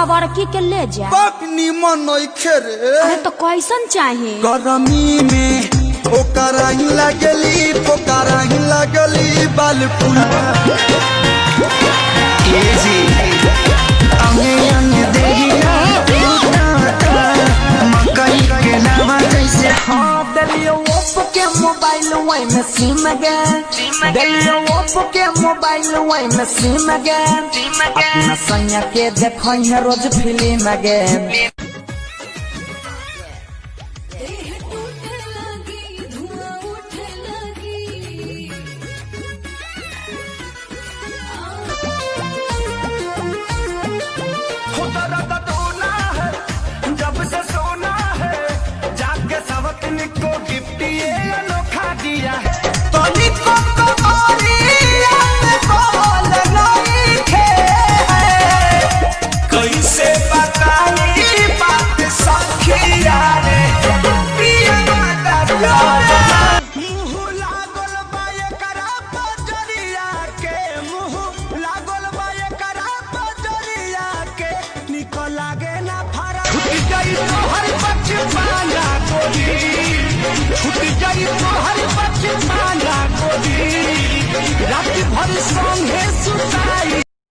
सावरकी के ले जा। पकनी मन खेरे अरे तो कैसन चाहिए? गरमी में ओकरा ही लगली पोकरा ही लगली बालपुर जी अंगे अंगे देहिया मकई के लावा जैसे दिलियो ओप्पो के मोबाइल वही में सिम अगेन, दिलियो ओप्पो के मोबाइल वही में सिम अगेन, अपना सैया के देखो है रोज फिल्म अगेन।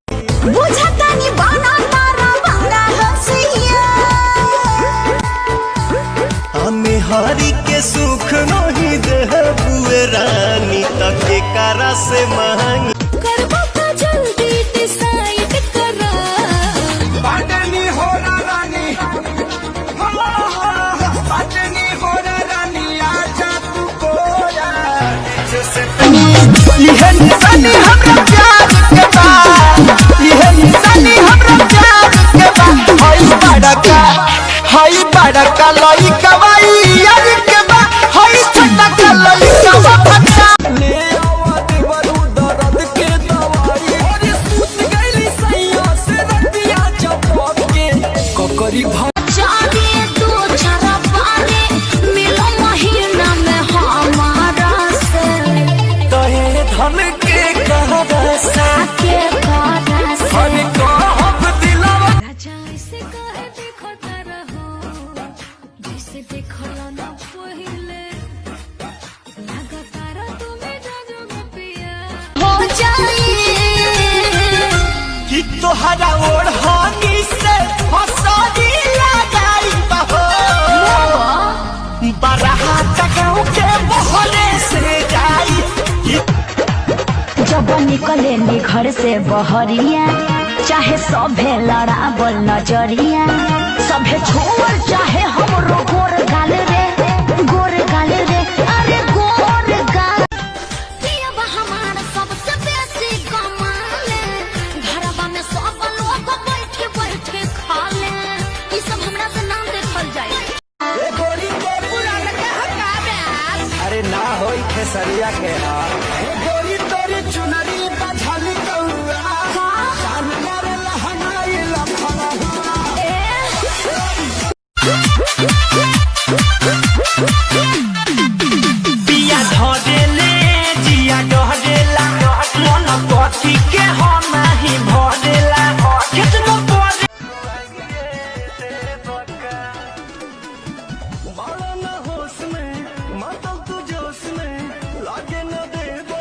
बुझतानी बना तारा बंगा हंसिया हमें हरी के सुख नहीं दे बुए रानी तक के कारा से मांगी करबो का जल्दी डिसाइड करा। पाटनी हो रानी पाटनी हो रानी आजा तू कोया जैसे यह निशानी हमरा प्यार के बा, यह निशानी हमरा प्यार के बा। हई बड़ा का लई कवाई यार के बा, हई छोटा का लई कवा फटा ले आवत बरू दर्द के दवाई और सूत गईली सैया से रतिया चपक के कोकरी जाने तू छरा पाने मिलो महीना में हमारा से कहे धन के कहरा सा के कारा से हन कहब दिलवा राजा ऐसे कहे देखता रहो जैसे देखला ना पहिले लगातार तुम्हें जाजो पिया हो जाए कि तोहरा ओढ़नी से हंसरी लगाई बहो बरहा तकाऊ के बहले से जाई जब निकले नी घर से बहरिया चाहे सभे लड़ावल नजरिया सभे छोड़ चाहे हमरो गोर गाल रे अरे गोर गाल पियब हमार सबसे बेसी कमाले घरवा में सब लोग बैठे खाले ई सब हमरा से नाम देखल जाए। अरे ना होई खेसरिया के हाल गोरी तोरी चुनरी बझल कौआ जानवर लहनाई लफड़ा पिया धरेले जिया डहरेला मन कथी के हम नहीं भरेला कितना पड़े बड़ा न होश में मतलब तू जोश में लागे न दे दो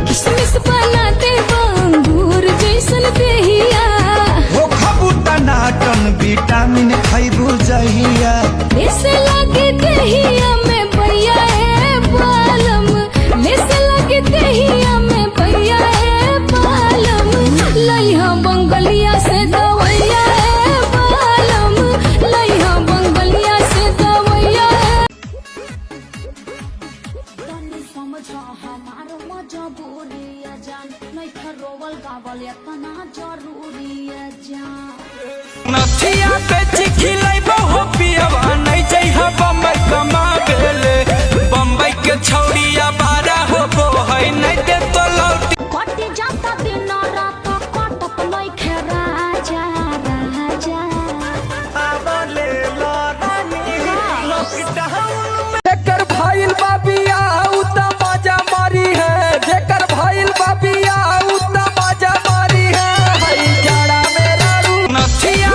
किसमिस बनाते अंगूर जैसन देहिया हो खबू टनाटन विटामिन खैबू जहिया ऐसे लगे देहिया में भैया है बालम ऐसे लगे देहिया में भैया है बालम लइहा बंगलिया से दवैया है बालम लइहा बंगलिया से दवैया है तनी समझा हमारो मजबूरी है जान नहीं खरोवल गावल इतना जरूरी है जान। नथिया पे चिखिलाई बहु पियवा नहीं जइहा बम्बई कमाबेले बम्बई के छौड़िया बारा हो बो है नहीं दे तो लौटी कटी जाता दिन रात कटत नहीं खेरा जा राजा आवले लड़नी लॉकडाउन में जेकर भाईल बाबिया उता बाजा मारी है, जेकर भाईल बाबिया उता बाजा मारी है, हई जाड़ा मेरा रू नथिया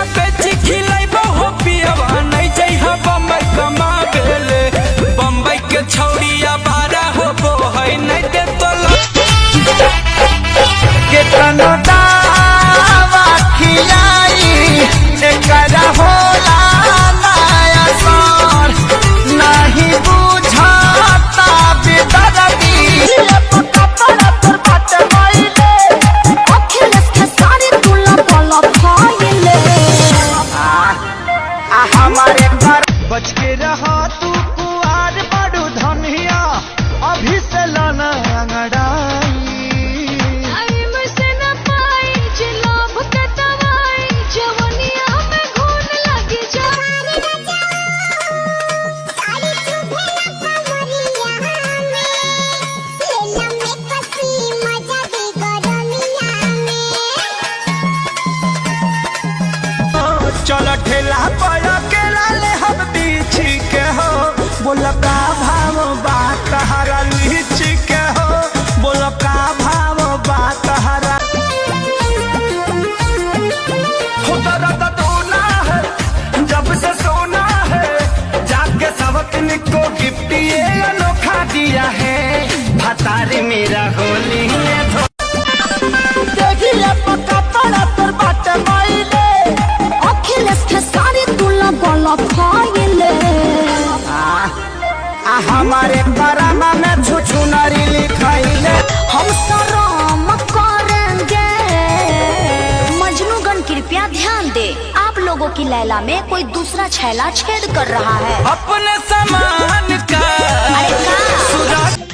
आई एकरा होला नया सर नहीं बुझाता बेदर्दी कपड़ा पर बाटे माइले अखिलेश के सारी तुला बोला फाइले हमारे घर बच के रहा तू कुआर बड़ू धनिया अभी से लाना अंगड़ाई टाइम से न पाई जिलाब के दवाई जवनिया में घून लगी जाए सारी चुभे कमरिया में लेला में कसी मजा दे गरमिया में चल ठेला पर अकेला ले हम बीछी के हो बोल का भाव बात हरा लीची के हो बोल का भाव बात हरा हो दर्द दोना है जब से सोना है जाके सबक को गिफ्ट ये अनोखा दिया है भतारी मेरा होली है देखिए कपड़ा पर बाटे माइले अखिलेश के सारी तुला बोला फाइले हमारे करामा में छुछू नारी लिखाइले हम शर्म करेंगे मजनूगण कृपया ध्यान दे आप लोगों की लैला में कोई दूसरा छैला छेद कर रहा है अपने सामान का अरे का? सुराग